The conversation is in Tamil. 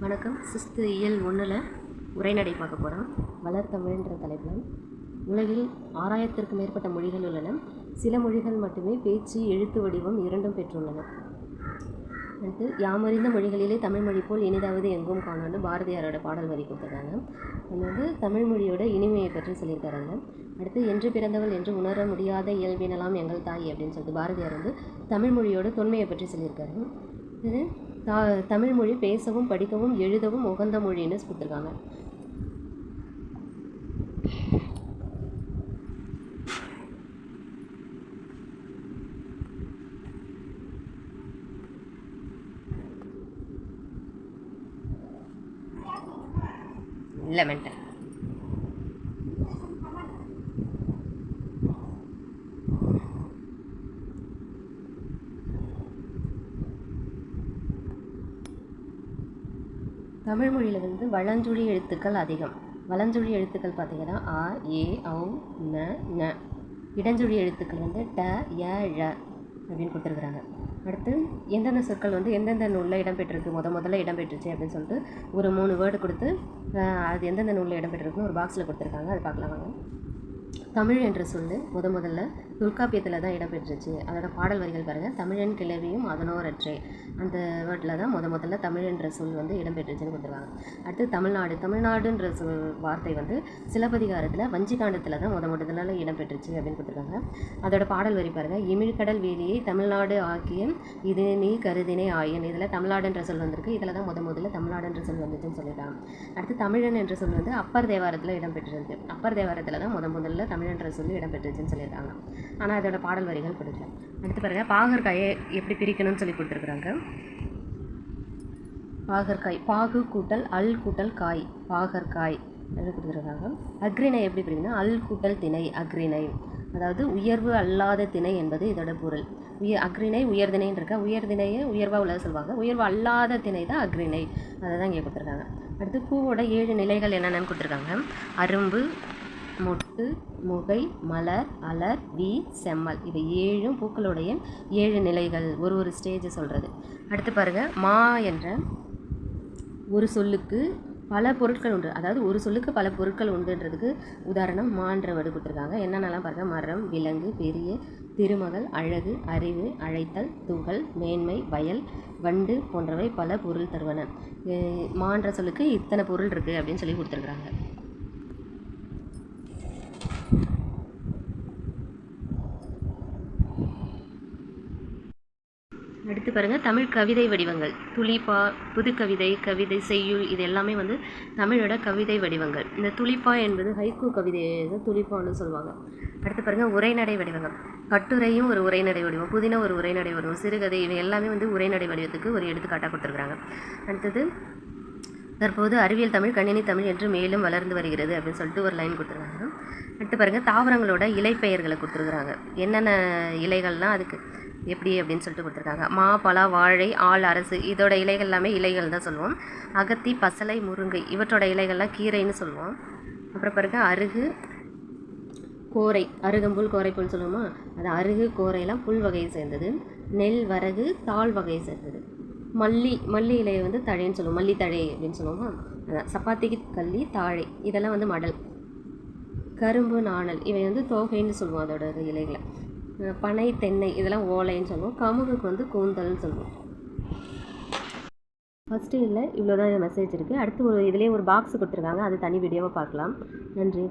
வணக்கம். சிஸ்து இயல் 1ல் உரைநடை பார்க்க போகிறோம். வளர்த்தமிழ்ன்ற தலைப்பில் உலகில் 6000க்கும் மேற்பட்ட மொழிகள் உள்ளன. சில மொழிகள் மட்டுமே பேச்சு எழுத்து வடிவம் இரண்டும் பெற்றுள்ளன. அடுத்து யாமறிந்த மொழிகளிலே தமிழ் மொழி போல் இனிதாவது எங்கும் காணோன்னு பாரதியாரோட பாடல் வரி கொடுத்துருக்காங்க. அது தமிழ் மொழியோட இனிமையை பற்றி சொல்லியிருக்காங்க. அடுத்து என்று பிறந்தவள் என்று உணர முடியாத இயல்பினலாம் எங்கள் தாய் அப்படின்னு சொல்லிட்டு பாரதியார் தமிழ் மொழியோட தொன்மையை பற்றி சொல்லியிருக்காரு. இது தமிழ் மொழி பேசவும் படிக்கவும் எழுதவும் உகந்த மொழின்னு கொடுத்துருக்காங்க. இல்லை மென்டல் தமிழ் மொழியில் வளஞ்சொலி எழுத்துக்கள் அதிகம். வளஞ்சொலி எழுத்துக்கள் பார்த்திங்கன்னா அ, ஏ, ஔ, ந, ந. இடஞ்சொலி எழுத்துக்கள் ட, ய, ழ அப்படின்னு கொடுத்துருக்குறாங்க. அடுத்து எந்தெந்த சொற்கள் எந்தெந்த நூலில் இடம்பெற்றிருக்கு முதல்ல இடம்பெற்றுச்சு அப்படின்னு சொல்லிட்டு ஒரு 3 வேர்டு கொடுத்து அது எந்தெந்த நூலில் இடம்பெற்றிருக்குன்னு ஒரு பாக்ஸில் கொடுத்துருக்காங்க. அதை பார்க்கலாம் வாங்க. தமிழ் என்ற சொல் முதல்ல தொல்காப்பியத்தில் தான் இடம்பெற்றுச்சு. அதோட பாடல் வரிகள் பாருங்கள். தமிழன் கிளவியும் அதனோரற்றே அந்த வேர்டில் தான் முதல்ல தமிழ் என்ற சொல் இடம்பெற்றுச்சுன்னு கொடுத்துருவாங்க. அடுத்து தமிழ்நாடுன்ற வார்த்தை சிலப்பதிகாரத்தில் வஞ்சிகாண்டத்தில் தான் முதல்ல இடம்பெற்றுச்சு அப்படின்னு கொடுத்துருக்காங்க. அதோட பாடல் வரி பாருங்கள். இமிழ்கடல் வேலியை தமிழ்நாடு ஆக்கிய இது நீ கருதினே ஆயன். இதில் தமிழ்நாடுன்ற சொல் வந்திருக்கு. இதில் தான் முதல்ல தமிழ்நாடுன்ற சொல் வந்துச்சுன்னு சொல்லிட்டாங்க. அடுத்து தமிழன் என்ற சொல் அப்பர் தேவாரத்தில் இடம்பெற்றிருக்கு. அப்பர் தேவாரத்தில் தான் முதல்ல தமிழன்ற சொல்லி இடம்பெற்றுச்சுன்னு சொல்லியிருக்காங்க. ஆனால் அதோட பாடல் வரிகள் கொடுக்கல. அடுத்து பாருங்கள். பாகற்காயை எப்படி பிரிக்கணும்னு சொல்லி கொடுத்துருக்குறாங்க. பாகற்காய் பாகு கூட்டல் அல் கூட்டல் காய் பாகற்காய் அப்படின்னு கொடுத்துருக்காங்க. அக்ரிணை எப்படி பிரிக்கணும்னா அல் கூட்டல் திணை அக்ரிணை. அதாவது உயர்வு அல்லாத திணை என்பது இதோட பொருள். அக்ரிணை உயர்திணைன்னு இருக்கா. உயர்திணையை உயர்வாக உள்ளது சொல்லுவாங்க. உயர்வு அல்லாத திணை தான் அக்ரிணை. அதை தான் இங்கே கொடுத்துருக்காங்க. அடுத்து பூவோட 7 நிலைகள் என்னென்னு கொடுத்துருக்காங்க. அரும்பு, மொட்டு, முகை, மலர், அலர், வி, செம்மல். இது 7 பூக்களுடைய 7 நிலைகள். ஒரு ஸ்டேஜ் சொல்கிறது. அடுத்து பாருங்கள். மா என்ற ஒரு சொல்லுக்கு பல பொருட்கள் உண்டு. அதாவது ஒரு சொல்லுக்கு பல பொருட்கள் உண்டுன்றதுக்கு உதாரணம் மான்ற வேர்டு கொடுத்துருக்காங்க. என்னென்னலாம் பாருங்கள். மரம், விலங்கு, பெரிய, திருமகள், அழகு, அறிவு, அழைத்தல், துகள், மேன்மை, வயல், வண்டு போன்றவை பல பொருள் தருவன. மான்ற சொல்லுக்கு இத்தனை பொருள் இருக்குது அப்படின்னு சொல்லி கொடுத்துருக்குறாங்க. அடுத்து பாருங்கள். தமிழ் கவிதை வடிவங்கள். துளிப்பா, புதுக்கவிதை, கவிதை, செய்யுள் இது எல்லாமே தமிழோட கவிதை வடிவங்கள். இந்த துளிப்பா என்பது ஹைக்கூ கவிதையை துளிப்பான்னு சொல்லுவாங்க. அடுத்து பாருங்கள். உரைநடை வடிவங்கள். கட்டுரையும் ஒரு உரைநடை வடிவம், புதின ஒரு உரைநடை வடிவம், சிறுகதை இவை எல்லாமே உரைநடை வடிவத்துக்கு ஒரு எடுத்துக்காட்டாக கொடுத்துருக்குறாங்க. அடுத்தது தற்போது அறிவியல் தமிழ் கணினி தமிழ் என்று மேலும் வளர்ந்து வருகிறது அப்படின்னு சொல்லிட்டு ஒரு லைன் கொடுத்துருக்காங்க. அடுத்து பாருங்கள். தாவரங்களோட இலை பெயர்களை கொடுத்துருக்குறாங்க. என்னென்ன இலைகள்னால் அதுக்கு எப்படி அப்படின்னு சொல்லிட்டு கொடுத்துருக்காங்க. மா, பலா, வாழை, ஆள், அரசு இதோட இலைகள் எல்லாமே இலைகள் தான் சொல்லுவோம். அகத்தி, பசலை, முருங்கை இவற்றோட இலைகள்லாம் கீரைன்னு சொல்லுவோம். அப்புறம் பாருங்க. அருகு, கோரை, அருகம்புல், கோரைப்புல் சொல்லுவோமா. அது அருகு, கோரையெல்லாம் புல் வகையை சேர்ந்தது. நெல், வரகு, தாழ் வகையை சேர்ந்தது. மல்லி இலையை தழைன்னு சொல்லுவோம். மல்லி தழை அப்படின்னு சொல்லுவோமா. அதான் சப்பாத்திக்கு கள்ளி, தாழை இதெல்லாம் மடல். கரும்பு, நாணல் இவை தோகைன்னு சொல்லுவோம் அதோட இலைகளை. பனை, தென்னை இதெல்லாம் ஓலைன்னு சொல்லுவோம். கமுகுக்கு கூந்தல்னு சொல்லுவோம். ஃபஸ்ட்டு இல்லை இவ்வளோ தான் மெசேஜ் இருக்குது. அடுத்து இதுலேயே ஒரு பாக்ஸ் கொடுத்துருக்காங்க. அது தனி வீடியோவை பார்க்கலாம். நன்றி.